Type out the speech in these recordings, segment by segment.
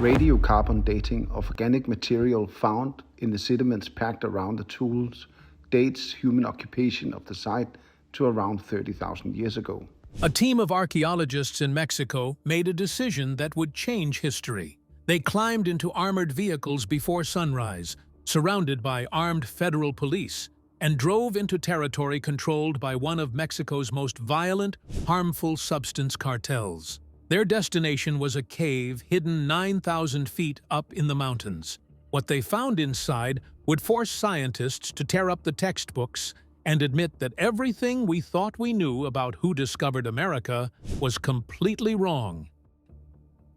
Radiocarbon dating of organic material found in the sediments packed around the tools dates human occupation of the site to around 30,000 years ago. A team of archaeologists in Mexico made a decision that would change history. They climbed into armored vehicles before sunrise, surrounded by armed federal police, and drove into territory controlled by one of Mexico's most violent, harmful substance cartels. Their destination was a cave hidden 9,000 feet up in the mountains. What they found inside would force scientists to tear up the textbooks and admit that everything we thought we knew about who discovered America was completely wrong.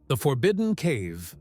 The Forbidden Cave.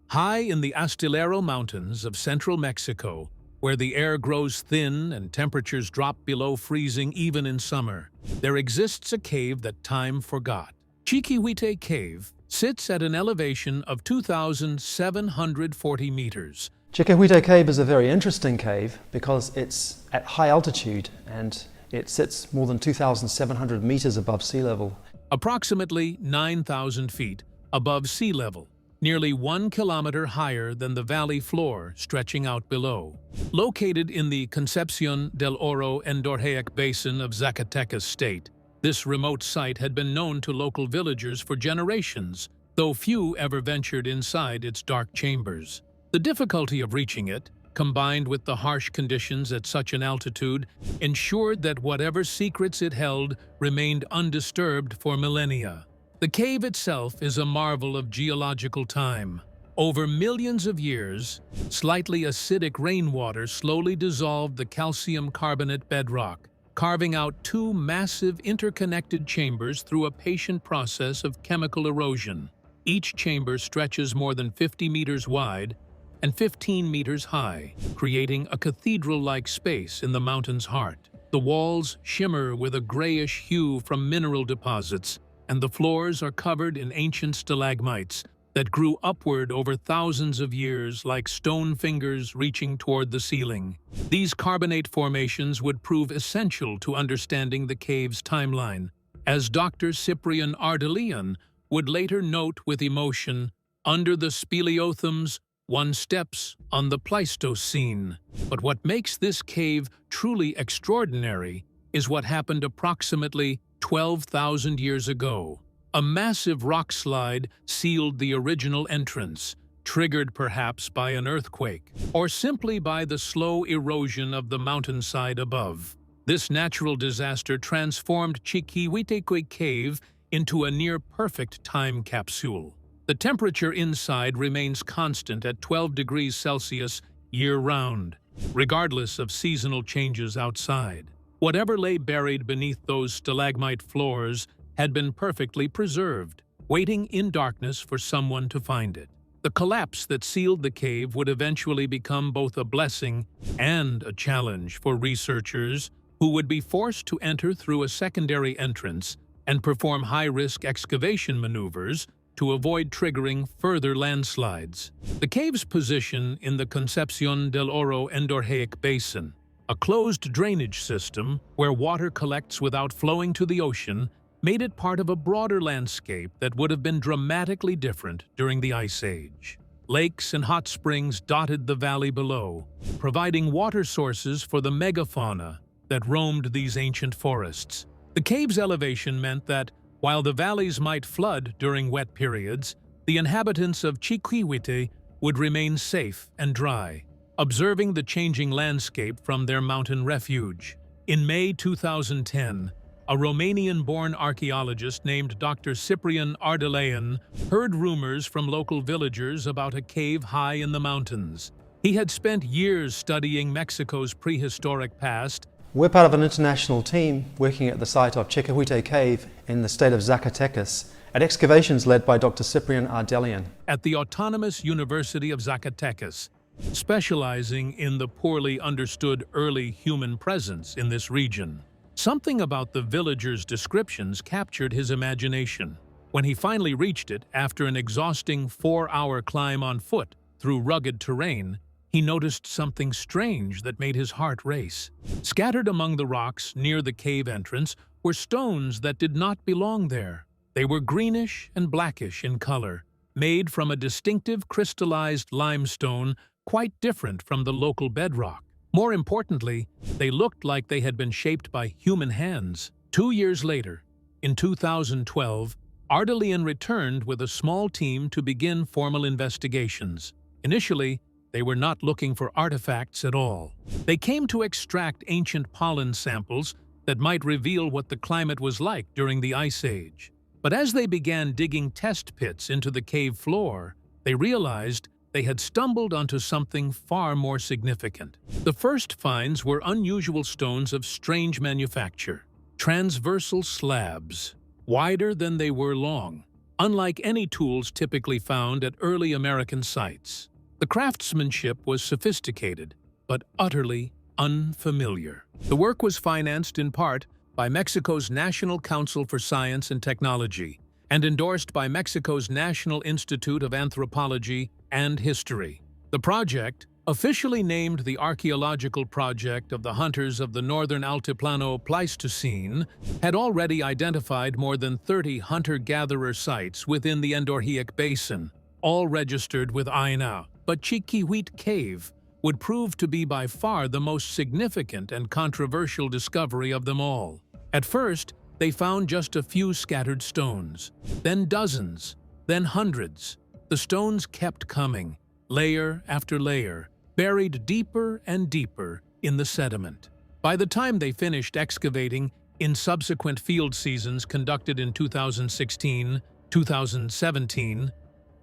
High in the Astillero Mountains of central Mexico, where the air grows thin and temperatures drop below freezing even in summer, there exists a cave that time forgot. Chiquihuite Cave sits at an elevation of 2,740 meters. Chiquihuite Cave is a very interesting cave because it's at high altitude and it sits more than 2,700 meters above sea level. Approximately 9,000 feet above sea level, nearly 1 kilometer higher than the valley floor stretching out below. Located in the Concepcion del Oro Endorheic Basin of Zacatecas State, this remote site had been known to local villagers for generations, though few ever ventured inside its dark chambers. The difficulty of reaching it, combined with the harsh conditions at such an altitude, ensured that whatever secrets it held remained undisturbed for millennia. The cave itself is a marvel of geological time. Over millions of years, slightly acidic rainwater slowly dissolved the calcium carbonate bedrock, carving out two massive interconnected chambers through a patient process of chemical erosion. Each chamber stretches more than 50 meters wide and 15 meters high, creating a cathedral-like space in the mountain's heart. The walls shimmer with a grayish hue from mineral deposits, and the floors are covered in ancient stalagmites that grew upward over thousands of years like stone fingers reaching toward the ceiling. These carbonate formations would prove essential to understanding the cave's timeline, as Dr. Cyprian Ardelean would later note with emotion, "Under the speleothems, one steps on the Pleistocene." But what makes this cave truly extraordinary is what happened approximately 12,000 years ago. A massive rock slide sealed the original entrance, triggered perhaps by an earthquake, or simply by the slow erosion of the mountainside above. This natural disaster transformed Chiquihuite Cave into a near-perfect time capsule. The temperature inside remains constant at 12 degrees Celsius year-round, regardless of seasonal changes outside. Whatever lay buried beneath those stalagmite floors had been perfectly preserved, waiting in darkness for someone to find it. The collapse that sealed the cave would eventually become both a blessing and a challenge for researchers who would be forced to enter through a secondary entrance and perform high-risk excavation maneuvers to avoid triggering further landslides. The cave's position in the Concepcion del Oro Endorheic Basin, a closed drainage system where water collects without flowing to the ocean, made it part of a broader landscape that would have been dramatically different during the Ice Age. Lakes and hot springs dotted the valley below, providing water sources for the megafauna that roamed these ancient forests. The cave's elevation meant that, while the valleys might flood during wet periods, the inhabitants of Chiquihuite would remain safe and dry, observing the changing landscape from their mountain refuge. In May 2010, a Romanian-born archaeologist named Dr. Cyprian Ardelean heard rumors from local villagers about a cave high in the mountains. He had spent years studying Mexico's prehistoric past. We're part of an international team working at the site of Chiquihuite Cave in the state of Zacatecas at excavations led by Dr. Cyprian Ardelean At the Autonomous University of Zacatecas, specializing in the poorly understood early human presence in this region. Something about the villagers' descriptions captured his imagination. When he finally reached it after an exhausting 4-hour climb on foot through rugged terrain, he noticed something strange that made his heart race. Scattered among the rocks near the cave entrance were stones that did not belong there. They were greenish and blackish in color, made from a distinctive crystallized limestone quite different from the local bedrock. More importantly, they looked like they had been shaped by human hands. 2 years later, in 2012, Ardelean returned with a small team to begin formal investigations. Initially, they were not looking for artifacts at all. They came to extract ancient pollen samples that might reveal what the climate was like during the Ice Age. But as they began digging test pits into the cave floor, they realized they had stumbled onto something far more significant. The first finds were unusual stones of strange manufacture, transversal slabs, wider than they were long, unlike any tools typically found at early American sites. The craftsmanship was sophisticated, but utterly unfamiliar. The work was financed in part by Mexico's National Council for Science and Technology and endorsed by Mexico's National Institute of Anthropology and History. The project, officially named the Archaeological Project of the Hunters of the Northern Altiplano Pleistocene, had already identified more than 30 hunter-gatherer sites within the Endorheic Basin, all registered with INAH. But Chiquihuite Cave would prove to be by far the most significant and controversial discovery of them all. At first, they found just a few scattered stones, then dozens, then hundreds. The stones kept coming, layer after layer, buried deeper and deeper in the sediment. By the time they finished excavating in subsequent field seasons conducted in 2016, 2017,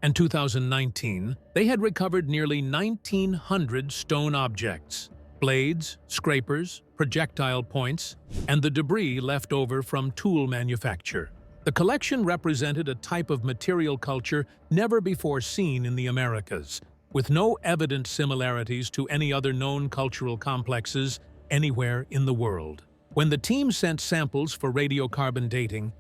and 2019, they had recovered nearly 1,900 stone objects, blades, scrapers, projectile points, and the debris left over from tool manufacture. The collection represented a type of material culture never before seen in the Americas, with no evident similarities to any other known cultural complexes anywhere in the world. When the team sent samples for radiocarbon dating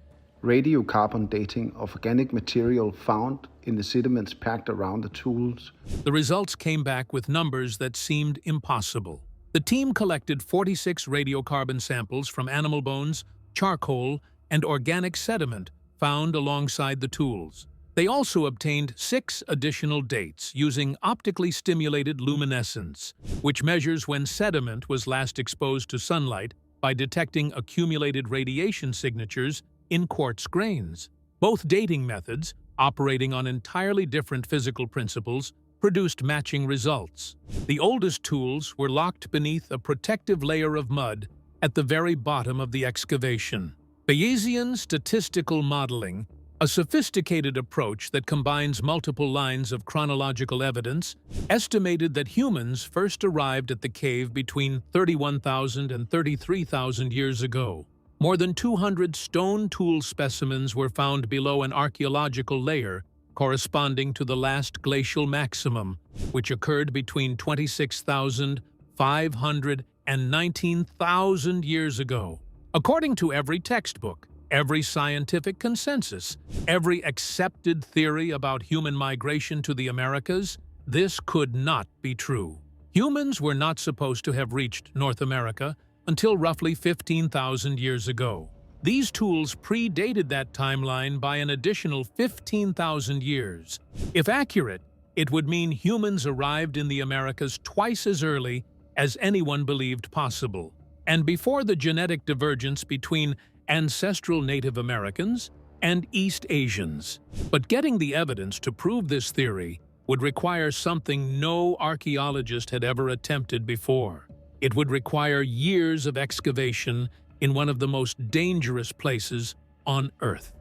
of organic material found in the sediments packed around the tools, the results came back with numbers that seemed impossible. The team collected 46 radiocarbon samples from animal bones, charcoal, and organic sediment found alongside the tools. They also obtained 6 additional dates using optically stimulated luminescence, which measures when sediment was last exposed to sunlight by detecting accumulated radiation signatures in quartz grains. Both dating methods, operating on entirely different physical principles, produced matching results. The oldest tools were locked beneath a protective layer of mud at the very bottom of the excavation. Bayesian statistical modeling, a sophisticated approach that combines multiple lines of chronological evidence, estimated that humans first arrived at the cave between 31,000 and 33,000 years ago. More than 200 stone tool specimens were found below an archaeological layer corresponding to the last glacial maximum, which occurred between 26,500 and 19,000 years ago. According to every textbook, every scientific consensus, every accepted theory about human migration to the Americas, this could not be true. Humans were not supposed to have reached North America until roughly 15,000 years ago. These tools predated that timeline by an additional 15,000 years. If accurate, it would mean humans arrived in the Americas twice as early as anyone believed possible, and before the genetic divergence between ancestral Native Americans and East Asians. But getting the evidence to prove this theory would require something no archaeologist had ever attempted before. It would require years of excavation in one of the most dangerous places on Earth.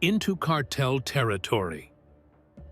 Into cartel territory.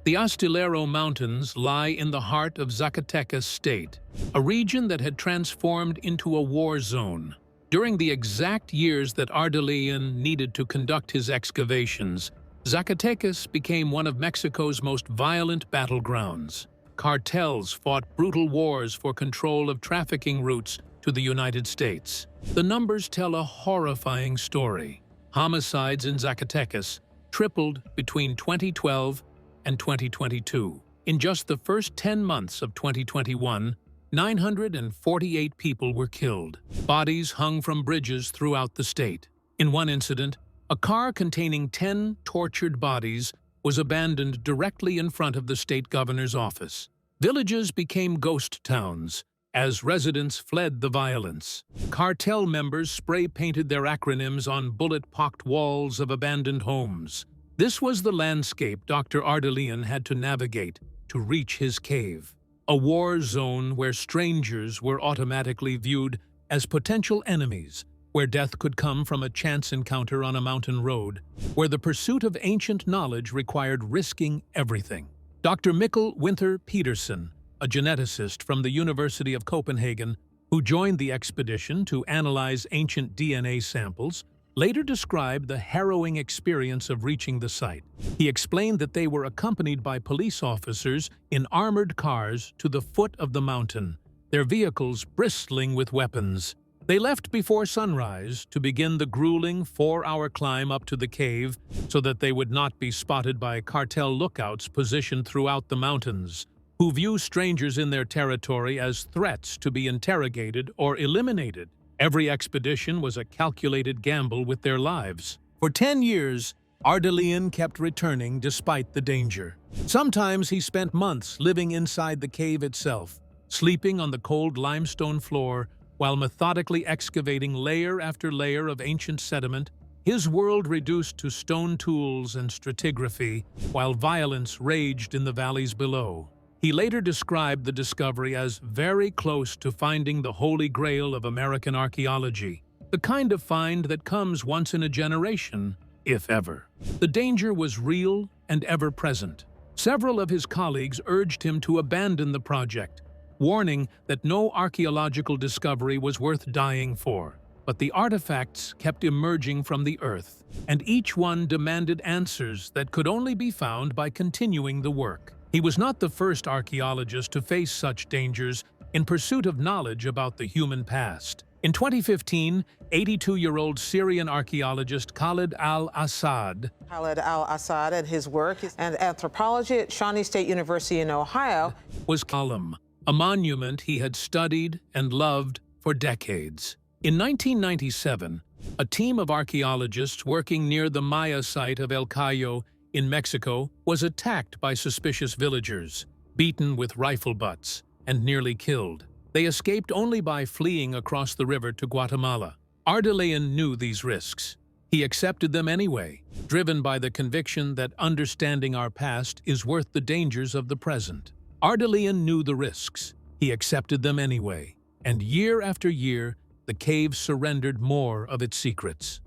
The Astillero Mountains lie in the heart of Zacatecas state, a region that had transformed into a war zone. During the exact years that Ardelean needed to conduct his excavations, Zacatecas became one of Mexico's most violent battlegrounds. Cartels fought brutal wars for control of trafficking routes to the United States. The numbers tell a horrifying story. Homicides in Zacatecas tripled between 2012 and 2022. In just the first 10 months of 2021, 948 people were killed. Bodies hung from bridges throughout the state. In one incident, a car containing 10 tortured bodies was abandoned directly in front of the state governor's office. Villages became ghost towns as residents fled the violence. Cartel members spray-painted their acronyms on bullet-pocked walls of abandoned homes. This was the landscape Dr. Ardelean had to navigate to reach his cave, a war zone where strangers were automatically viewed as potential enemies, where death could come from a chance encounter on a mountain road, where the pursuit of ancient knowledge required risking everything. Dr. Mikkel Winther Petersen, a geneticist from the University of Copenhagen who joined the expedition to analyze ancient DNA samples, later described the harrowing experience of reaching the site. He explained that they were accompanied by police officers in armored cars to the foot of the mountain, their vehicles bristling with weapons. They left before sunrise to begin the grueling 4-hour climb up to the cave so that they would not be spotted by cartel lookouts positioned throughout the mountains, who view strangers in their territory as threats to be interrogated or eliminated. Every expedition was a calculated gamble with their lives. For 10 years, Ardelean kept returning despite the danger. Sometimes he spent months living inside the cave itself, sleeping on the cold limestone floor while methodically excavating layer after layer of ancient sediment, his world reduced to stone tools and stratigraphy, while violence raged in the valleys below. He later described the discovery as very close to finding the holy grail of American archaeology, the kind of find that comes once in a generation, if ever. The danger was real and ever-present. Several of his colleagues urged him to abandon the project, warning that no archaeological discovery was worth dying for. But the artifacts kept emerging from the earth, and each one demanded answers that could only be found by continuing the work. He was not the first archaeologist to face such dangers in pursuit of knowledge about the human past. In 2015, 82-year-old Syrian archaeologist Khalid al-Assad and his work and anthropology at Shawnee State University in Ohio was column, a monument he had studied and loved for decades. In 1997, a team of archaeologists working near the Maya site of El Cayo in Mexico was attacked by suspicious villagers, beaten with rifle butts, and nearly killed. They escaped only by fleeing across the river to Guatemala. Ardelean knew these risks. He accepted them anyway, driven by the conviction that understanding our past is worth the dangers of the present. Ardelean knew the risks. He accepted them anyway, and year after year, the cave surrendered more of its secrets.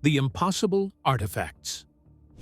The impossible artifacts.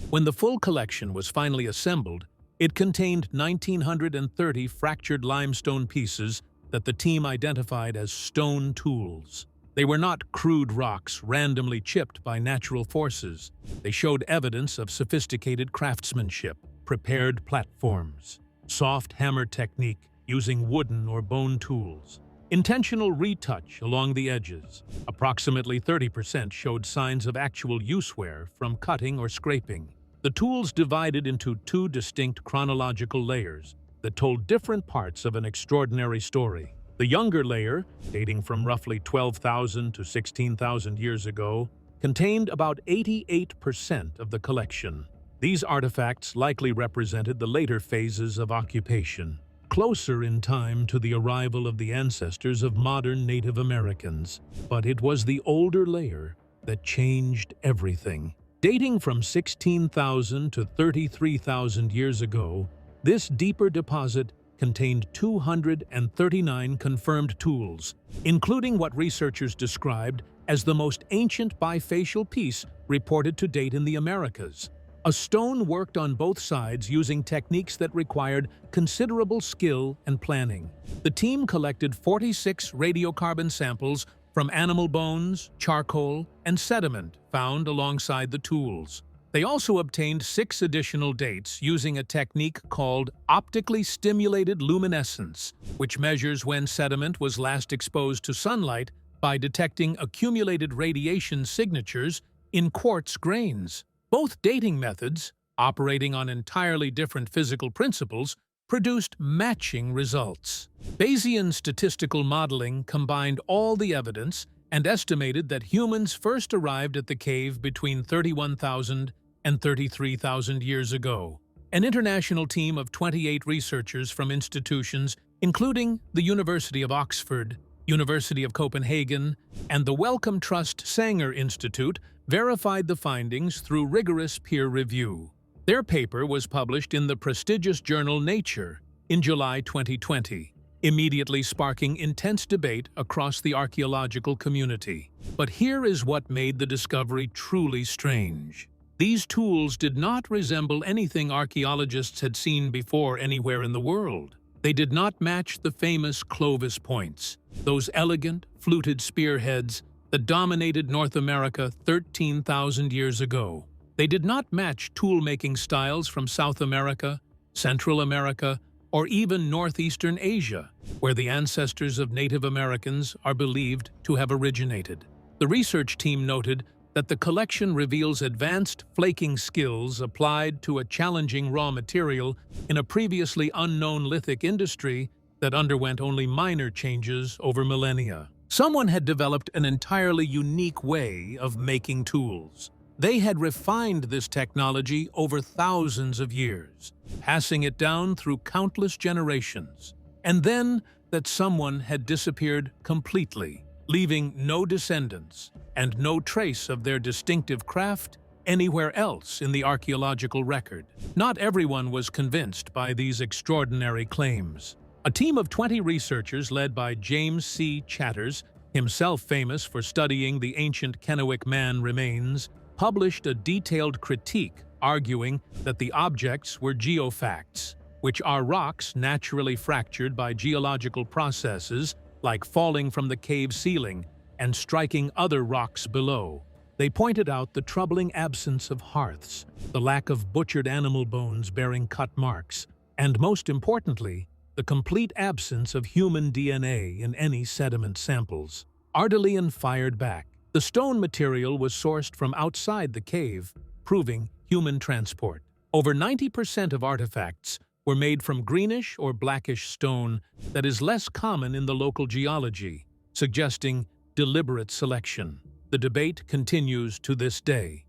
When the full collection was finally assembled, it contained 1,930 fractured limestone pieces that the team identified as stone tools. They were not crude rocks randomly chipped by natural forces. They showed evidence of sophisticated craftsmanship, prepared platforms, soft hammer technique using wooden or bone tools, intentional retouch along the edges. Approximately 30% showed signs of actual use wear from cutting or scraping. The tools divided into 2 distinct chronological layers that told different parts of an extraordinary story. The younger layer, dating from roughly 12,000 to 16,000 years ago, contained about 88% of the collection. These artifacts likely represented the later phases of occupation, closer in time to the arrival of the ancestors of modern Native Americans. But it was the older layer that changed everything. Dating from 16,000 to 33,000 years ago, this deeper deposit contained 239 confirmed tools, including what researchers described as the most ancient bifacial piece reported to date in the Americas. A stone worked on both sides using techniques that required considerable skill and planning. The team collected 46 radiocarbon samples from animal bones, charcoal, and sediment found alongside the tools. They also obtained 6 additional dates using a technique called optically stimulated luminescence, which measures when sediment was last exposed to sunlight by detecting accumulated radiation signatures in quartz grains. Both dating methods, operating on entirely different physical principles, produced matching results. Bayesian statistical modeling combined all the evidence and estimated that humans first arrived at the cave between 31,000 and 33,000 years ago. An international team of 28 researchers from institutions including the University of Oxford, University of Copenhagen, and the Wellcome Trust Sanger Institute verified the findings through rigorous peer review. Their paper was published in the prestigious journal Nature in July 2020, immediately sparking intense debate across the archaeological community. But here is what made the discovery truly strange. These tools did not resemble anything archaeologists had seen before anywhere in the world. They did not match the famous Clovis points, those elegant, fluted spearheads that dominated North America 13,000 years ago. They did not match tool-making styles from South America, Central America, or even northeastern Asia, where the ancestors of Native Americans are believed to have originated. The research team noted that the collection reveals advanced flaking skills applied to a challenging raw material in a previously unknown lithic industry that underwent only minor changes over millennia. Someone had developed an entirely unique way of making tools. They had refined this technology over thousands of years, passing it down through countless generations. And then that someone had disappeared completely, leaving no descendants and no trace of their distinctive craft anywhere else in the archaeological record. Not everyone was convinced by these extraordinary claims. A team of 20 researchers led by James C. Chatters, himself famous for studying the ancient Kennewick Man remains, published a detailed critique arguing that the objects were geofacts, which are rocks naturally fractured by geological processes like falling from the cave ceiling and striking other rocks below. They pointed out the troubling absence of hearths, the lack of butchered animal bones bearing cut marks, and most importantly, the complete absence of human DNA in any sediment samples. Ardelean fired back. The stone material was sourced from outside the cave, proving human transport. Over 90% of artifacts were made from greenish or blackish stone that is less common in the local geology, suggesting deliberate selection. The debate continues to this day.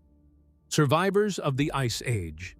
Survivors of the Ice Age.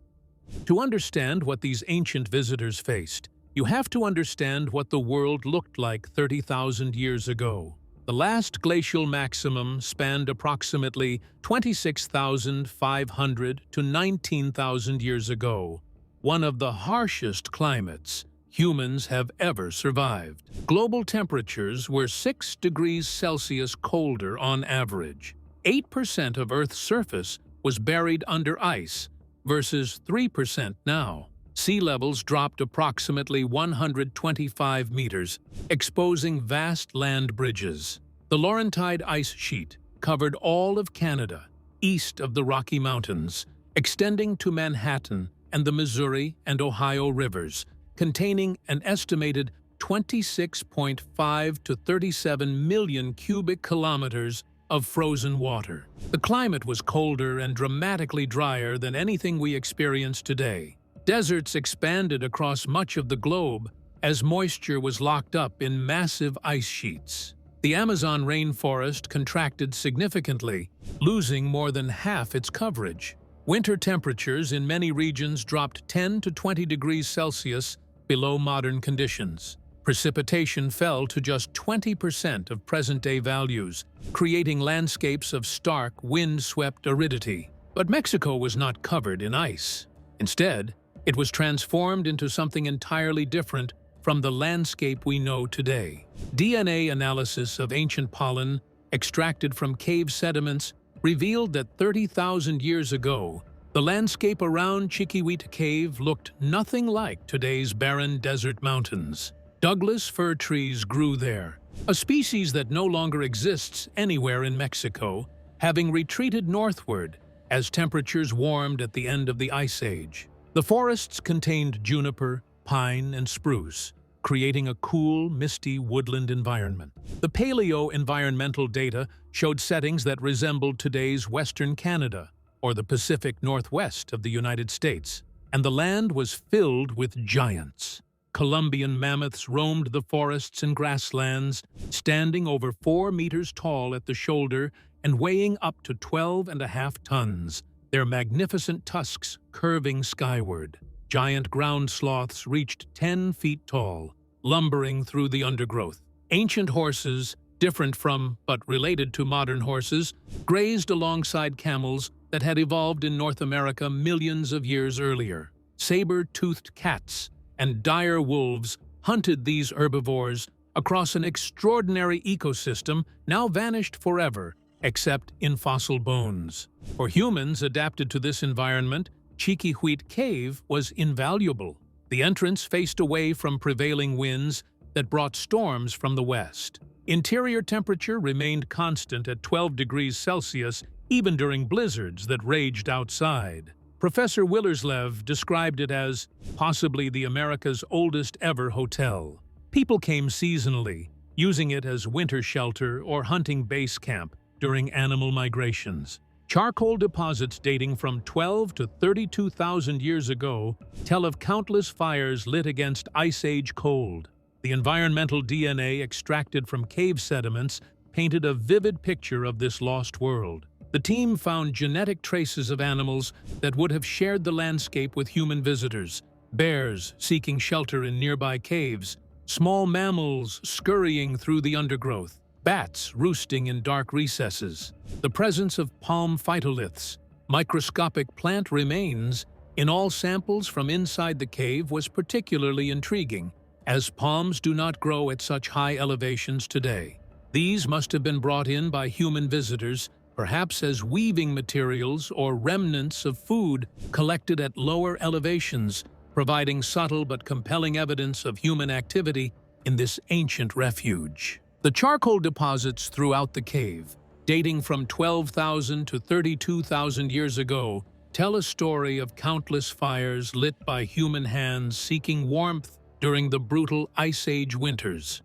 To understand what these ancient visitors faced, you have to understand what the world looked like 30,000 years ago. The last glacial maximum spanned approximately 26,500 to 19,000 years ago, one of the harshest climates humans have ever survived. Global temperatures were 6 degrees Celsius colder on average. 8% of Earth's surface was buried under ice versus 3% now. Sea levels dropped approximately 125 meters, exposing vast land bridges. The Laurentide ice sheet covered all of Canada, east of the Rocky Mountains, extending to Manhattan and the Missouri and Ohio rivers, containing an estimated 26.5 to 37 million cubic kilometers of frozen water. The climate was colder and dramatically drier than anything we experience today. Deserts expanded across much of the globe as moisture was locked up in massive ice sheets. The Amazon rainforest contracted significantly, losing more than half its coverage. Winter temperatures in many regions dropped 10 to 20 degrees Celsius below modern conditions. Precipitation fell to just 20% of present-day values, creating landscapes of stark, wind-swept aridity. But Mexico was not covered in ice. Instead, it was transformed into something entirely different from the landscape we know today. DNA analysis of ancient pollen, extracted from cave sediments, revealed that 30,000 years ago, the landscape around Chiquihuita Cave looked nothing like today's barren desert mountains. Douglas fir trees grew there, a species that no longer exists anywhere in Mexico, having retreated northward as temperatures warmed at the end of the Ice Age. The forests contained juniper, pine, and spruce, creating a cool, misty woodland environment. The paleo-environmental data showed settings that resembled today's Western Canada or the Pacific Northwest of the United States, and the land was filled with giants. Columbian mammoths roamed the forests and grasslands, standing over 4 meters tall at the shoulder and weighing up to 12.5 tons, their magnificent tusks curving skyward. Giant ground sloths reached 10 feet tall, lumbering through the undergrowth. Ancient horses, different from but related to modern horses, grazed alongside camels that had evolved in North America millions of years earlier. Saber-toothed cats and dire wolves hunted these herbivores across an extraordinary ecosystem now vanished forever, except in fossil bones. For humans adapted to this environment, Chiquihuite Cave was invaluable. The entrance faced away from prevailing winds that brought storms from the west. Interior temperature remained constant at 12 degrees Celsius even during blizzards that raged outside. Professor Willerslev described it as possibly the America's oldest ever hotel. People came seasonally, using it as winter shelter or hunting base camp during animal migrations. Charcoal deposits dating from 12 to 32,000 years ago tell of countless fires lit against Ice Age cold. The environmental DNA extracted from cave sediments painted a vivid picture of this lost world. The team found genetic traces of animals that would have shared the landscape with human visitors: bears seeking shelter in nearby caves, small mammals scurrying through the undergrowth, bats roosting in dark recesses. The presence of palm phytoliths, microscopic plant remains, in all samples from inside the cave was particularly intriguing, as palms do not grow at such high elevations today. These must have been brought in by human visitors, perhaps as weaving materials or remnants of food collected at lower elevations, providing subtle but compelling evidence of human activity in this ancient refuge. The charcoal deposits throughout the cave, dating from 12,000 to 32,000 years ago, tell a story of countless fires lit by human hands seeking warmth during the brutal Ice Age winters.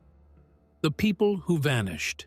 The people who vanished.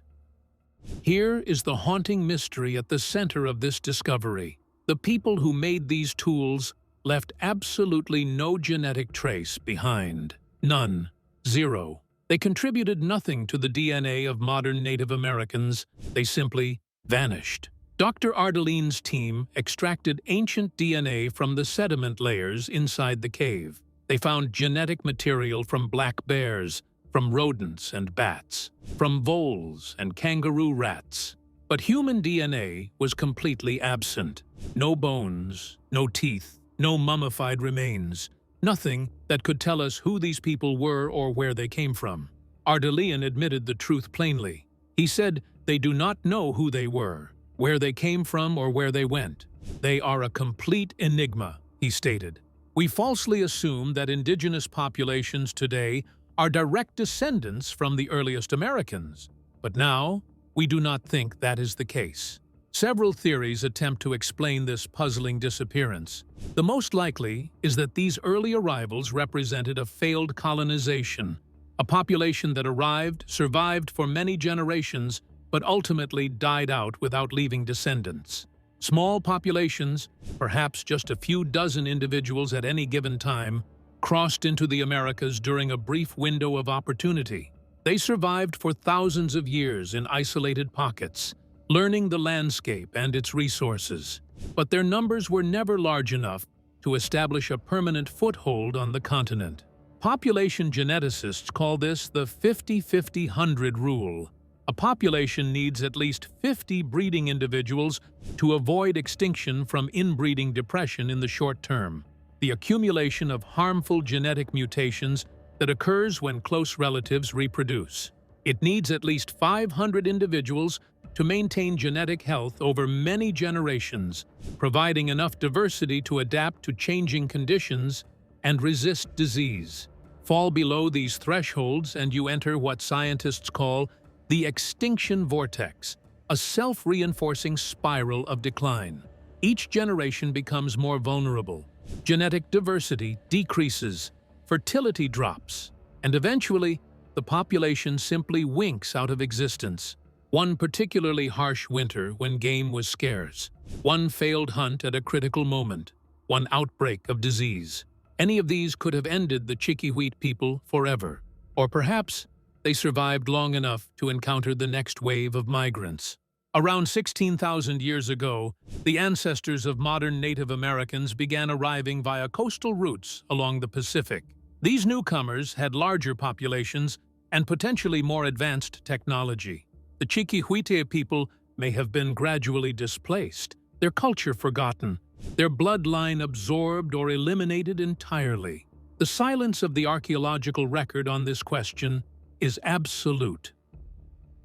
Here is the haunting mystery at the center of this discovery. The people who made these tools left absolutely no genetic trace behind. None. Zero. They contributed nothing to the DNA of modern Native Americans. They simply vanished. Dr. Ardeline's team extracted ancient DNA from the sediment layers inside the cave. They found genetic material from black bears, from rodents and bats, from voles and kangaroo rats. But human DNA was completely absent. No bones, no teeth, no mummified remains, nothing that could tell us who these people were or where they came from. Ardelian admitted the truth plainly. He said they do not know who they were, where they came from, or where they went. They are a complete enigma, he stated. We falsely assume that indigenous populations today are direct descendants from the earliest Americans, but now we do not think that is the case. Several theories attempt to explain this puzzling disappearance. The most likely is that these early arrivals represented a failed colonization, a population that arrived, survived for many generations, but ultimately died out without leaving descendants. Small populations, perhaps just a few dozen individuals at any given time, crossed into the Americas during a brief window of opportunity. They survived for thousands of years in isolated pockets, learning the landscape and its resources. But their numbers were never large enough to establish a permanent foothold on the continent. Population geneticists call this the 50-50-100 rule. A population needs at least 50 breeding individuals to avoid extinction from inbreeding depression in the short term, the accumulation of harmful genetic mutations that occurs when close relatives reproduce. It needs at least 500 individuals to maintain genetic health over many generations, providing enough diversity to adapt to changing conditions and resist disease. Fall below these thresholds and you enter what scientists call the extinction vortex, a self-reinforcing spiral of decline. Each generation becomes more vulnerable. Genetic diversity decreases, fertility drops, and eventually, the population simply winks out of existence. One particularly harsh winter when game was scarce, one failed hunt at a critical moment, one outbreak of disease. Any of these could have ended the Chiquihuite people forever, or perhaps they survived long enough to encounter the next wave of migrants. Around 16,000 years ago, the ancestors of modern Native Americans began arriving via coastal routes along the Pacific. These newcomers had larger populations and potentially more advanced technology. The Chiquihuite people may have been gradually displaced, their culture forgotten, their bloodline absorbed or eliminated entirely. The silence of the archaeological record on this question is absolute.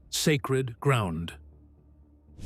Sacred ground.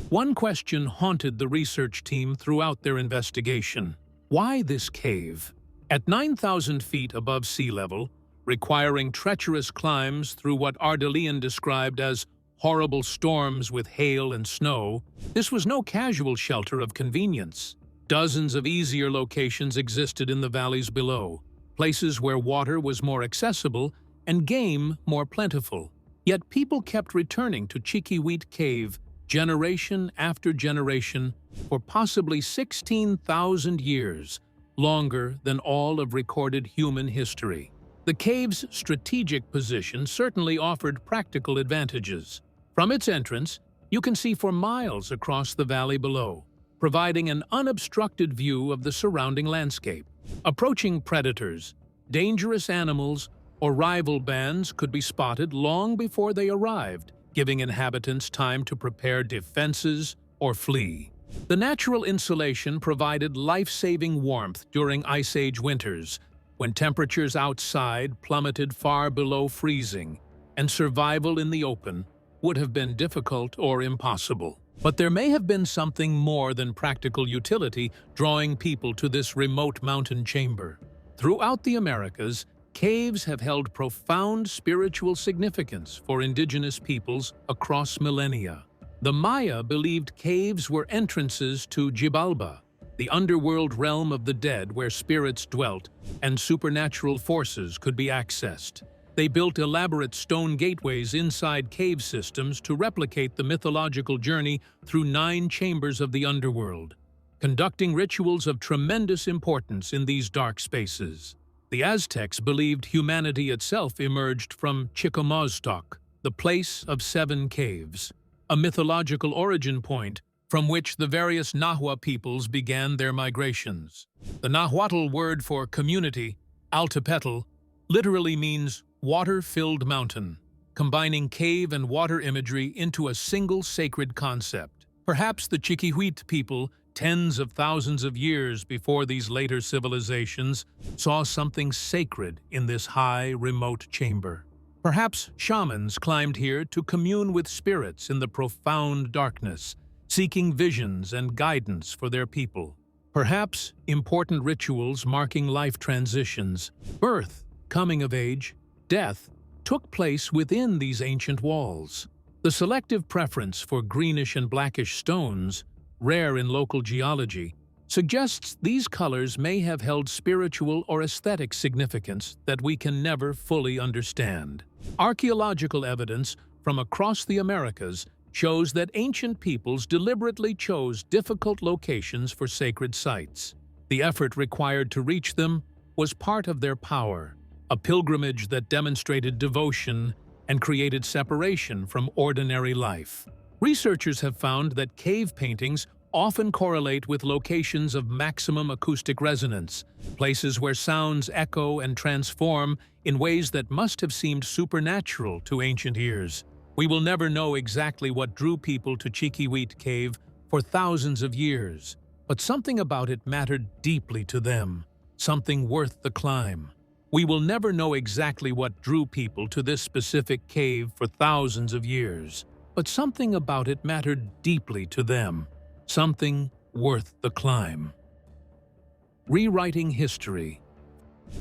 One question haunted the research team throughout their investigation. Why this cave? At 9,000 feet above sea level, requiring treacherous climbs through what Ardelean described as horrible storms with hail and snow, this was no casual shelter of convenience. Dozens of easier locations existed in the valleys below, places where water was more accessible and game more plentiful. Yet people kept returning to Chiquihuite Cave generation after generation for possibly 16,000 years, longer than all of recorded human history. The cave's strategic position certainly offered practical advantages. From its entrance, you can see for miles across the valley below, providing an unobstructed view of the surrounding landscape. Approaching predators, dangerous animals, or rival bands could be spotted long before they arrived, giving inhabitants time to prepare defenses or flee. The natural insulation provided life-saving warmth during Ice Age winters, when temperatures outside plummeted far below freezing, and survival in the open would have been difficult or impossible. But there may have been something more than practical utility drawing people to this remote mountain chamber. Throughout the Americas, caves have held profound spiritual significance for indigenous peoples across millennia. The Maya believed caves were entrances to Xibalba, the underworld realm of the dead where spirits dwelt and supernatural forces could be accessed. They built elaborate stone gateways inside cave systems to replicate the mythological journey through 9 chambers of the underworld, conducting rituals of tremendous importance in these dark spaces. The Aztecs believed humanity itself emerged from Chicomostoc, the place of 7 caves, a mythological origin point from which the various Nahua peoples began their migrations. The Nahuatl word for community, Altepetl, literally means water-filled mountain, combining cave and water imagery into a single sacred concept. Perhaps the Chiquihuite people, tens of thousands of years before these later civilizations, saw something sacred in this high, remote chamber. Perhaps shamans climbed here to commune with spirits in the profound darkness, seeking visions and guidance for their people. Perhaps important rituals marking life transitions, birth, coming of age, death, took place within these ancient walls. The selective preference for greenish and blackish stones, rare in local geology, suggests these colors may have held spiritual or aesthetic significance that we can never fully understand. Archaeological evidence from across the Americas shows that ancient peoples deliberately chose difficult locations for sacred sites. The effort required to reach them was part of their power, a pilgrimage that demonstrated devotion and created separation from ordinary life. Researchers have found that cave paintings often correlate with locations of maximum acoustic resonance, places where sounds echo and transform in ways that must have seemed supernatural to ancient ears. We will never know exactly what drew people to Chiquihuite Cave for thousands of years, but something about it mattered deeply to them, something worth the climb. We will never know exactly what drew people to this specific cave for thousands of years, but something about it mattered deeply to them, something worth the climb. Rewriting history.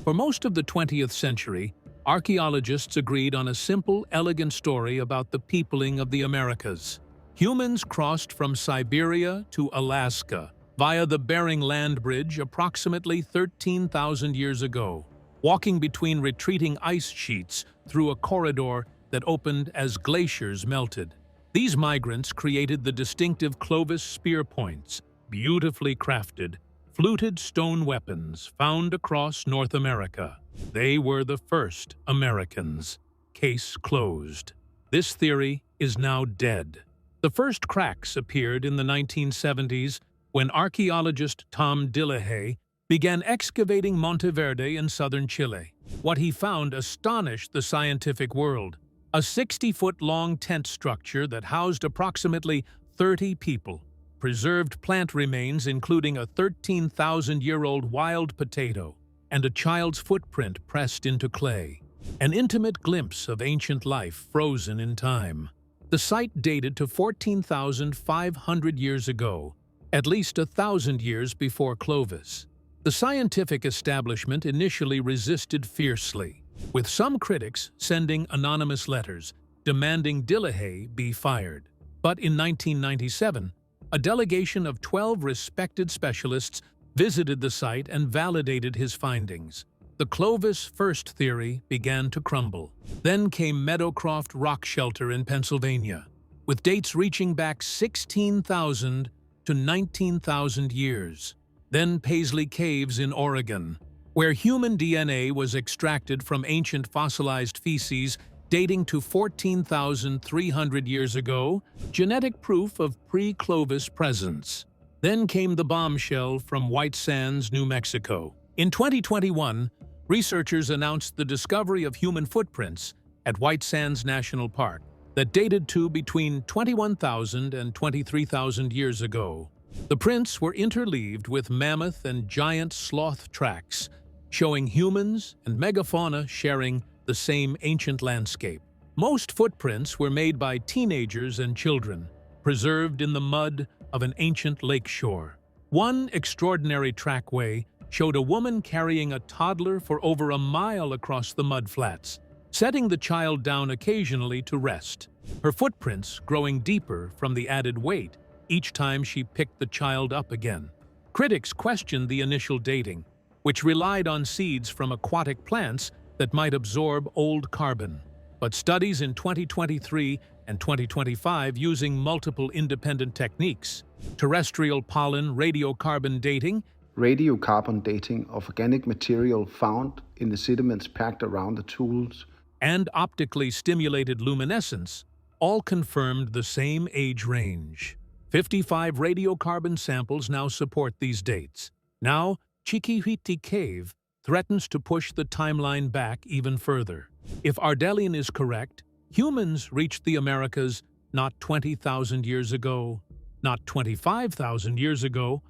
For most of the 20th century, archaeologists agreed on a simple, elegant story about the peopling of the Americas. Humans crossed from Siberia to Alaska via the Bering Land Bridge approximately 13,000 years ago, walking between retreating ice sheets through a corridor that opened as glaciers melted. These migrants created the distinctive Clovis spear points, beautifully crafted, fluted stone weapons found across North America. They were the first Americans. Case closed. This theory is now dead. The first cracks appeared in the 1970s when archaeologist Tom Dillehay began excavating Monteverde in southern Chile. What he found astonished the scientific world: a 60-foot-long tent structure that housed approximately 30 people, preserved plant remains including a 13,000-year-old wild potato, and a child's footprint pressed into clay. An intimate glimpse of ancient life frozen in time. The site dated to 14,500 years ago, at least 1,000 years before Clovis. The scientific establishment initially resisted fiercely, with some critics sending anonymous letters demanding Dillehay be fired. But in 1997, a delegation of 12 respected specialists visited the site and validated his findings. The Clovis first theory began to crumble. Then came Meadowcroft Rock Shelter in Pennsylvania, with dates reaching back 16,000 to 19,000 years. Then Paisley Caves in Oregon, where human DNA was extracted from ancient fossilized feces dating to 14,300 years ago, genetic proof of pre-Clovis presence. Then came the bombshell from White Sands, New Mexico. In 2021, researchers announced the discovery of human footprints at White Sands National Park that dated to between 21,000 and 23,000 years ago. The prints were interleaved with mammoth and giant sloth tracks, showing humans and megafauna sharing the same ancient landscape. Most footprints were made by teenagers and children, preserved in the mud of an ancient lake shore. One extraordinary trackway showed a woman carrying a toddler for over a mile across the mudflats, setting the child down occasionally to rest, her footprints growing deeper from the added weight each time she picked the child up again. Critics questioned the initial dating, which relied on seeds from aquatic plants that might absorb old carbon. But studies in 2023 and 2025 using multiple independent techniques, terrestrial pollen radiocarbon dating, Radiocarbon dating of organic material found in the sediments packed around the tools, and optically stimulated luminescence all confirmed the same age range. 55 radiocarbon samples now support these dates. Now, Chiquihuite Cave threatens to push the timeline back even further. If Ardelian is correct, humans reached the Americas not 20,000 years ago, not 25,000 years ago,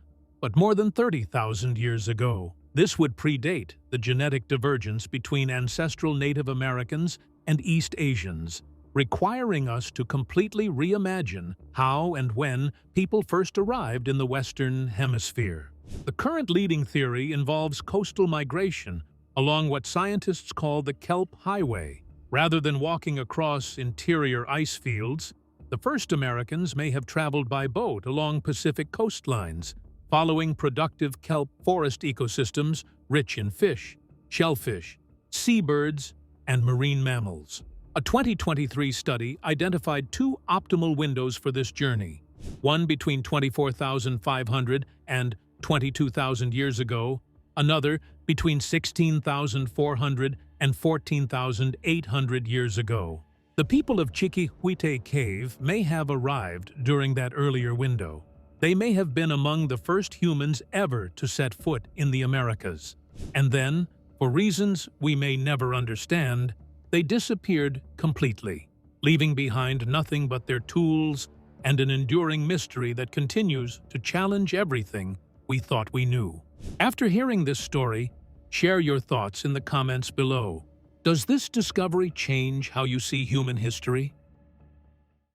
but more than 30,000 years ago. This would predate the genetic divergence between ancestral Native Americans and East Asians, requiring us to completely reimagine how and when people first arrived in the Western Hemisphere. The current leading theory involves coastal migration along what scientists call the Kelp Highway. Rather than walking across interior ice fields, the first Americans may have traveled by boat along Pacific coastlines, following productive kelp forest ecosystems rich in fish, shellfish, seabirds, and marine mammals. A 2023 study identified two optimal windows for this journey, one between 24,500 and 22,000 years ago, another between 16,400 and 14,800 years ago. The people of Chiquihuite Cave may have arrived during that earlier window. They may have been among the first humans ever to set foot in the Americas. And then, for reasons we may never understand, they disappeared completely, leaving behind nothing but their tools and an enduring mystery that continues to challenge everything we thought we knew. After hearing this story, share your thoughts in the comments below. Does this discovery change how you see human history?